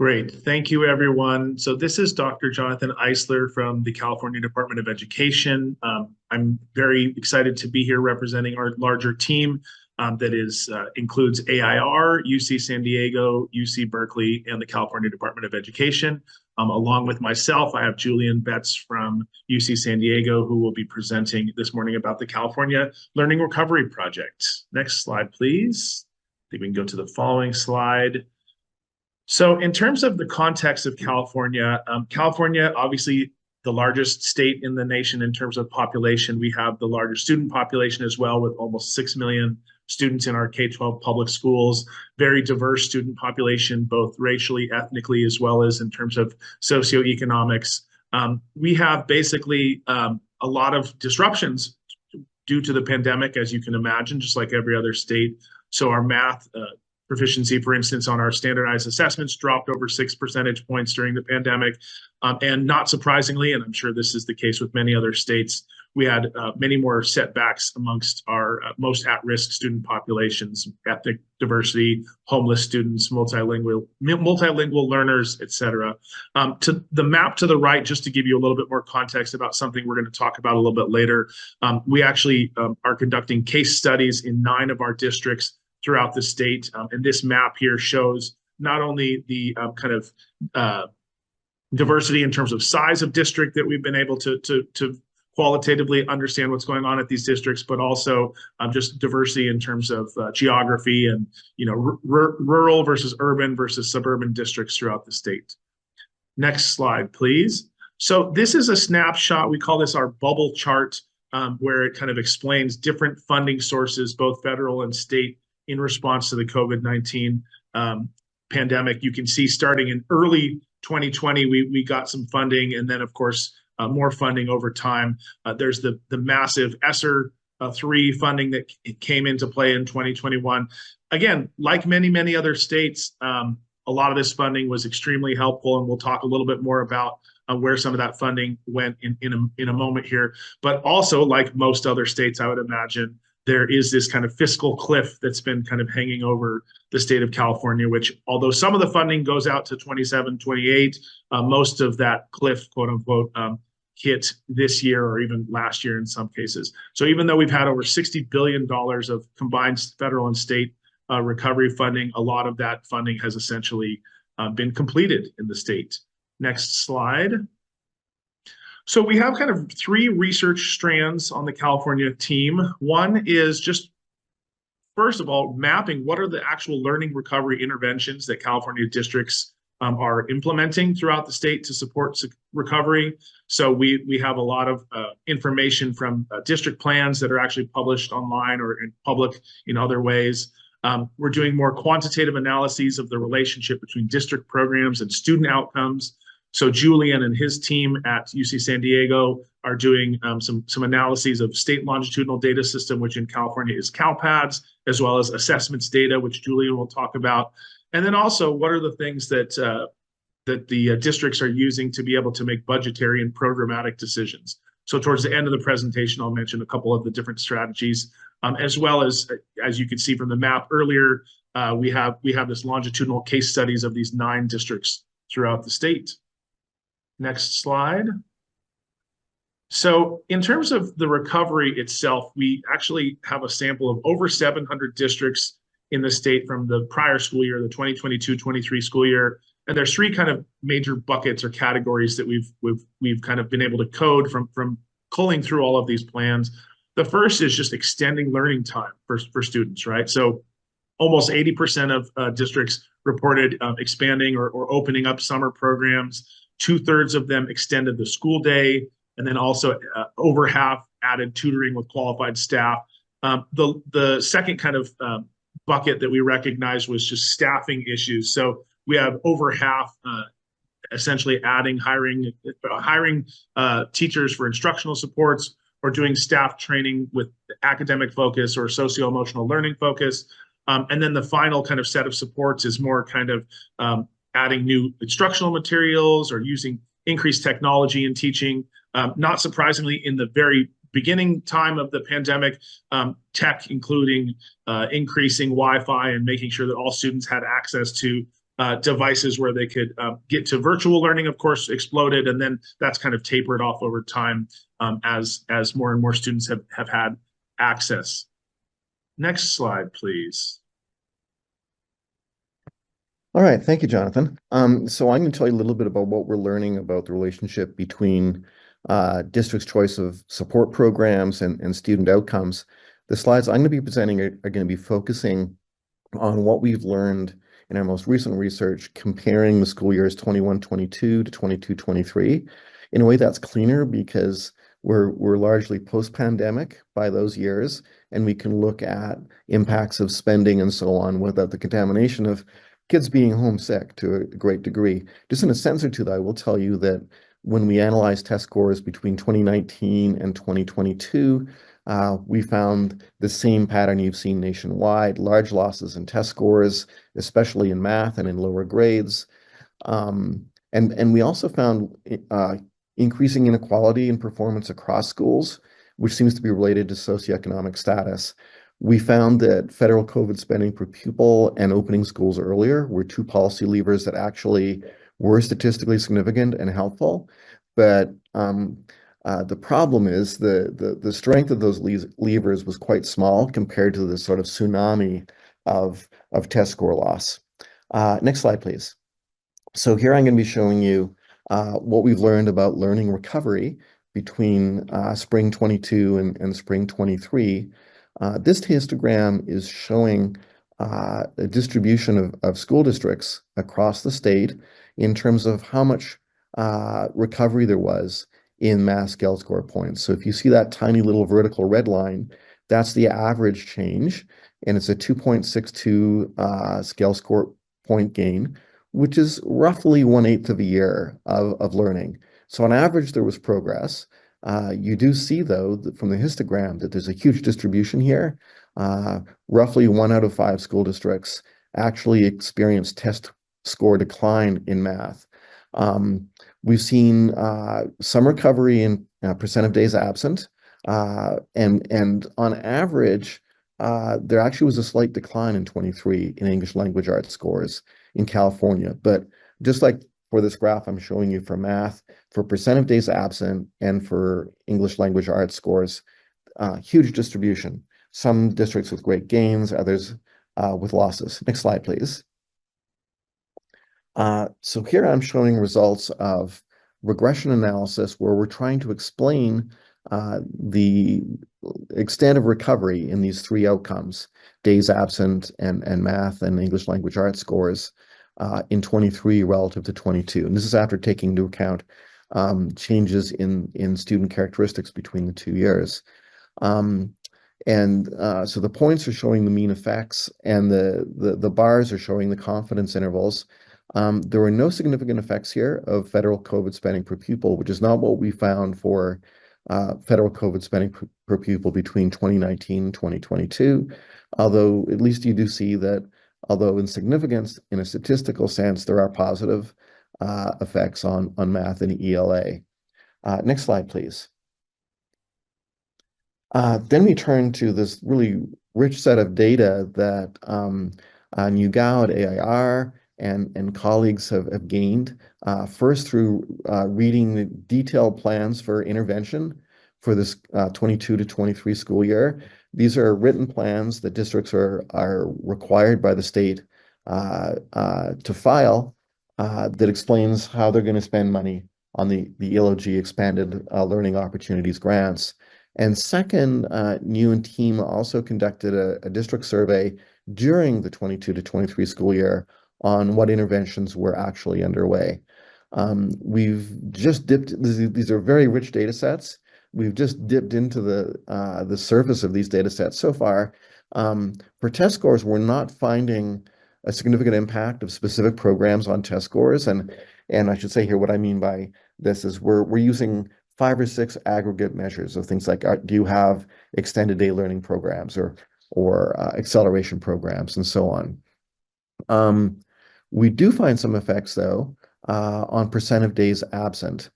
Great. Thank you, everyone. So this is Dr. Jonathan Eisler from the California Department of Education. I'm very excited to be here representing our larger team that includes AIR, UC San Diego, UC Berkeley, and the California Department of Education. Along with myself, I have Julian Betts from UC San Diego, who will be presenting this morning about the California Learning Recovery Project. Next slide, please. I think we can go to the following slide. So in terms of the context of California, California, obviously the largest state in the nation in terms of population. We have the largest student population as well, with almost 6 million students in our K-12 public schools. Very diverse student population, both racially, ethnically, as well as in terms of socioeconomics. We have basically a lot of disruptions due to the pandemic, as you can imagine, just like every other state. So our math proficiency, for instance, on our standardized assessments dropped over 6 percentage points during the pandemic. And not surprisingly, and I'm sure this is the case with many other states, we had many more setbacks amongst our most at-risk student populations: ethnic diversity, homeless students, multilingual learners, et cetera. To the map to the right, just to give you a little bit more context about something we're going to talk about a little bit later, we actually are conducting case studies in 9 of our districts throughout the state. And this map here shows not only the diversity in terms of size of district that we've been able to qualitatively understand what's going on at these districts, but also just diversity in terms of geography and rural versus urban versus suburban districts throughout the state. Next slide, please. So this is a snapshot. We call this our bubble chart, where it kind of explains different funding sources, both federal and state, in response to the COVID-19 pandemic. You can see starting in early 2020, we got some funding, and then, of course, more funding over time. There's the massive ESSER 3 funding that came into play in 2021. Again, like many other states, a lot of this funding was extremely helpful, and we'll talk a little bit more about where some of that funding went in a moment here. But also, like most other states, I would imagine, there is this kind of fiscal cliff that's been kind of hanging over the state of California, which, although some of the funding goes out to 27, 28, most of that cliff, quote unquote, hit this year or even last year in some cases. So even though we've had over $60 billion of combined federal and state recovery funding, a lot of that funding has essentially been completed in the state. Next slide. So we have kind of 3 research strands on the California team. One is just, first of all, mapping what are the actual learning recovery interventions that California districts are implementing throughout the state to support recovery. So we have a lot of information from district plans that are actually published online or in public in other ways. We're doing more quantitative analyses of the relationship between district programs and student outcomes. So Julian and his team at UC San Diego are doing some analyses of state longitudinal data system, which in California is CalPADS, as well as assessments data, which Julian will talk about. And then also, what are the things that the districts are using to be able to make budgetary and programmatic decisions? So towards the end of the presentation, I'll mention a couple of the different strategies, as well as you can see from the map earlier, we have this longitudinal case studies of these 9 districts throughout the state. Next slide. So in terms of the recovery itself, we actually have a sample of over 700 districts in the state from the prior school year, the 2022-23 school year. And there's 3 kind of major buckets or categories that we've kind of been able to code from culling through all of these plans. The first is just extending learning time for students, right? So almost 80% of districts reported expanding or opening up summer programs. 2/3 of them extended the school day, and then also over half added tutoring with qualified staff. The second kind of bucket that we recognized was just staffing issues. So we have over half essentially hiring teachers for instructional supports or doing staff training with academic focus or socio-emotional learning focus. And then the final kind of set of supports is more kind of adding new instructional materials or using increased technology in teaching. Not surprisingly, in the very beginning time of the pandemic, tech, including increasing Wi-Fi and making sure that all students had access to devices where they could get to virtual learning, of course, exploded, and then that's kind of tapered off over time as more and more students have had access. Next slide, please. All right, thank you, Jonathan. So I'm going to tell you a little bit about what we're learning about the relationship between district's choice of support programs and student outcomes. The slides I'm going to be presenting are going to be focusing on what we've learned in our most recent research, comparing the school years 21-22 to 22-23 in a way that's cleaner because we're largely post-pandemic by those years, and we can look at impacts of spending and so on without the contamination of kids being homesick to a great degree. Just in a sense or two, I will tell you that when we analyzed test scores between 2019 and 2022, we found the same pattern you've seen nationwide, large losses in test scores, especially in math and in lower grades. And we also found increasing inequality in performance across schools, which seems to be related to socioeconomic status. We found that federal COVID spending per pupil and opening schools earlier were two policy levers that actually were statistically significant and helpful. But the problem is the strength of those levers was quite small compared to the sort of tsunami of test score loss. Next slide, please. So here I'm going to be showing you what we've learned about learning recovery between spring 22 and spring 23. This histogram is showing a distribution of school districts across the state in terms of how much recovery there was in math scale score points. So if you see that tiny little vertical red line, that's the average change, and it's a 2.62 scale score point gain, which is roughly 1/8 of a year of learning. So on average, there was progress. You do see, though, that from the histogram that there's a huge distribution here. Roughly 1 out of 5 school districts actually experienced test score decline in math. We've seen some recovery in percent of days absent, and on average, there actually was a slight decline in 23 in English language arts scores in California. But just like for this graph I'm showing you for math, for percent of days absent and for English language arts scores, huge distribution. Some districts with great gains, others with losses. Next slide, please. So here I'm showing results of regression analysis where we're trying to explain the extent of recovery in these three outcomes, days absent and math and English language arts scores in 23 relative to 22. And this is after taking into account changes in student characteristics between the 2 years. So the points are showing the mean effects and the bars are showing the confidence intervals. There were no significant effects here of federal COVID spending per pupil, which is not what we found for federal COVID spending per pupil between 2019 and 2022, although at least you do see that, although insignificant in a statistical sense, there are positive effects on math and ELA. Next slide, please. Then we turn to this really rich set of data that New-Gao at AIR and colleagues have gained, first through reading the detailed plans for intervention for this 22 to 23 school year. These are written plans that districts are required by the state to file that explains how they're going to spend money on the ELOG Expanded Learning Opportunities grants. And second, New and team also conducted a district survey during the 22 to 23 school year on what interventions were actually underway. We've just dipped, these are very rich data sets. We've just dipped into the surface of these data sets so far. For test scores, we're not finding a significant impact of specific programs on test scores. And I should say here what I mean by this is we're using 5 or 6 aggregate measures of things like, do you have extended day learning programs or acceleration programs and so on. We do find some effects, though, on percent of days absent.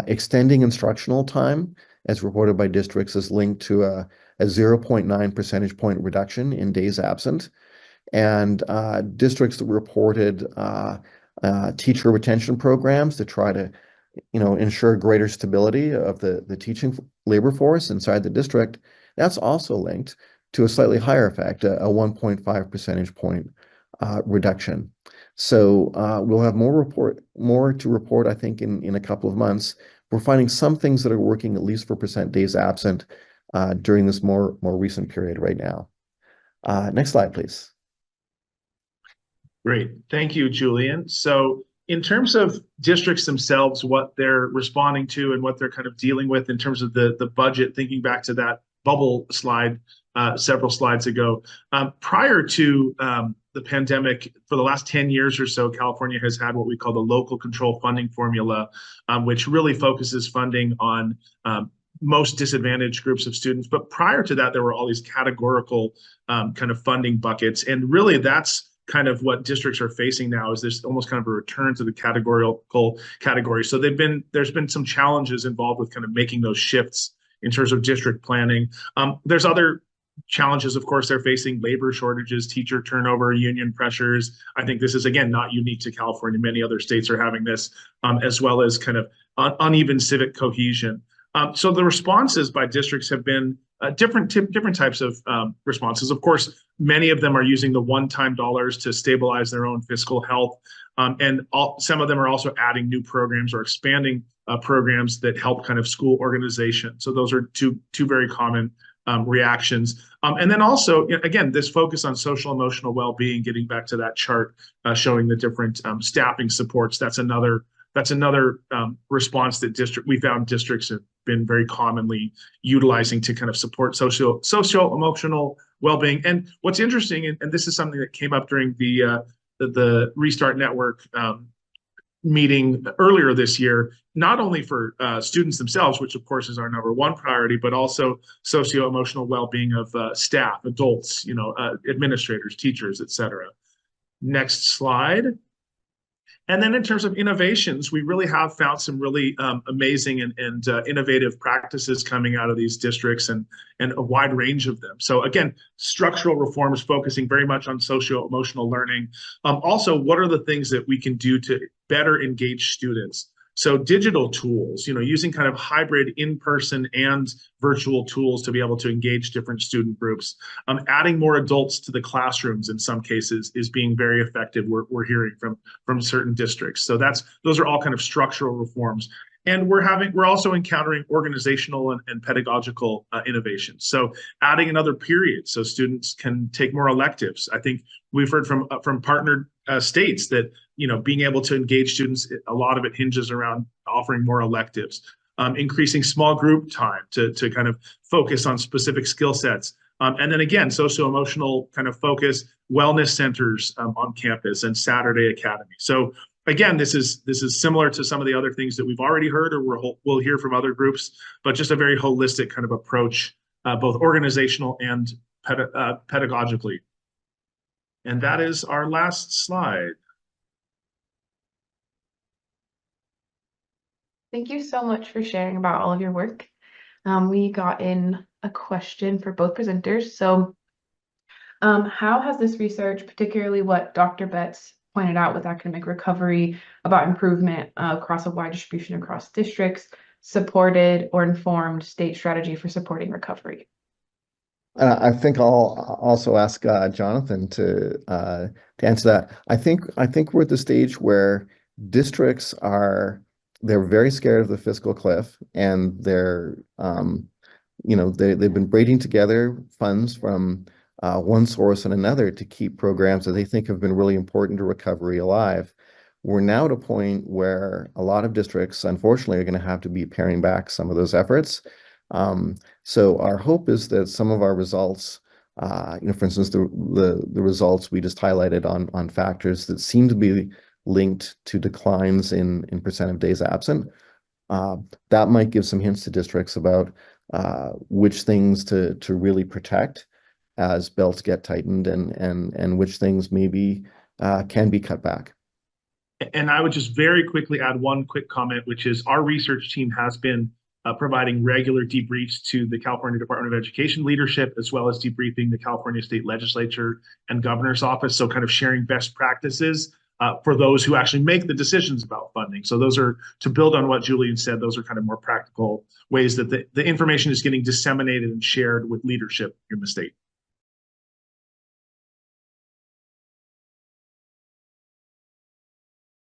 Extending instructional time, as reported by districts, is linked to a 0.9 percentage point reduction in days absent. and districts that reported teacher retention programs to try to, ensure greater stability of the teaching labor force inside the district. That's also linked to a slightly higher effect, a 1.5 percentage point reduction. So we'll have more to report, I think, in a couple of months. We're finding some things that are working, at least for percent days absent, during this more recent period right now. Next slide, please. Great. Thank you, Julian. So in terms of districts themselves, what they're responding to and what they're kind of dealing with in terms of the budget, thinking back to that bubble slide several slides ago, prior to the pandemic, for the last 10 years or so, California has had what we call the local control funding formula, which really focuses funding on most disadvantaged groups of students. But prior to that, there were all these categorical kind of funding buckets. And really that's kind of what districts are facing now, is this almost kind of a return to the categorical category. So there's been some challenges involved with kind of making those shifts in terms of district planning. There's other challenges, of course, they're facing: labor shortages, teacher turnover, union pressures. I think this is, again, not unique to California. Many other states are having this, as well as kind of uneven civic cohesion. So the responses by districts have been different types of responses. Of course, many of them are using the one-time dollars to stabilize their own fiscal health. And some of them are also adding new programs or expanding programs that help kind of school organization. So those are two very common reactions. And then also, again, this focus on social emotional well-being, getting back to that chart showing the different staffing supports. That's another response that we found districts have been very commonly utilizing to kind of support social emotional well-being. And what's interesting, and this is something that came up during the Restart Network meeting earlier this year, not only for students themselves, which of course is our number one priority, but also socio-emotional well-being of staff, adults, administrators, teachers, et cetera. Next slide. And then in terms of innovations, we really have found some really amazing and innovative practices coming out of these districts, and a wide range of them. So again, structural reforms focusing very much on socio-emotional learning. Also, what are the things that we can do to better engage students? So digital tools, using kind of hybrid in-person and virtual tools to be able to engage different student groups. Adding more adults to the classrooms in some cases is being very effective. We're hearing from certain districts. So those are all kind of structural reforms. And we're also encountering organizational and pedagogical innovations. So adding another period so students can take more electives. I think we've heard from partnered states that being able to engage students, a lot of it hinges around offering more electives, increasing small group time to kind of focus on specific skill sets. And then again, socio-emotional kind of focus, wellness centers on campus, and Saturday Academy. So again, this is similar to some of the other things that we've already heard or we'll hear from other groups, but just a very holistic kind of approach, both organizational and pedagogically. And that is our last slide. Thank you so much for sharing about all of your work. We got in a question for both presenters. So how has this research, particularly what Dr. Betts pointed out with academic recovery about improvement across a wide distribution across districts, supported or informed state strategy for supporting recovery? I think I'll also ask Jonathan to answer that. I think we're at the stage where districts they're very scared of the fiscal cliff, and they've been braiding together funds from one source and another to keep programs that they think have been really important to recovery alive. We're now at a point where a lot of districts, unfortunately, are going to have to be paring back some of those efforts. So our hope is that some of our results, for instance, the results we just highlighted on factors that seem to be linked to declines in percent of days absent, that might give some hints to districts about which things to really protect as belts get tightened, and which things maybe can be cut back. And I would just very quickly add one quick comment, which is our research team has been providing regular debriefs to the California Department of Education leadership, as well as debriefing the California State Legislature and Governor's Office. So kind of sharing best practices for those who actually make the decisions about funding. So those are, to build on what Julian said, those are kind of more practical ways that the information is getting disseminated and shared with leadership in the state.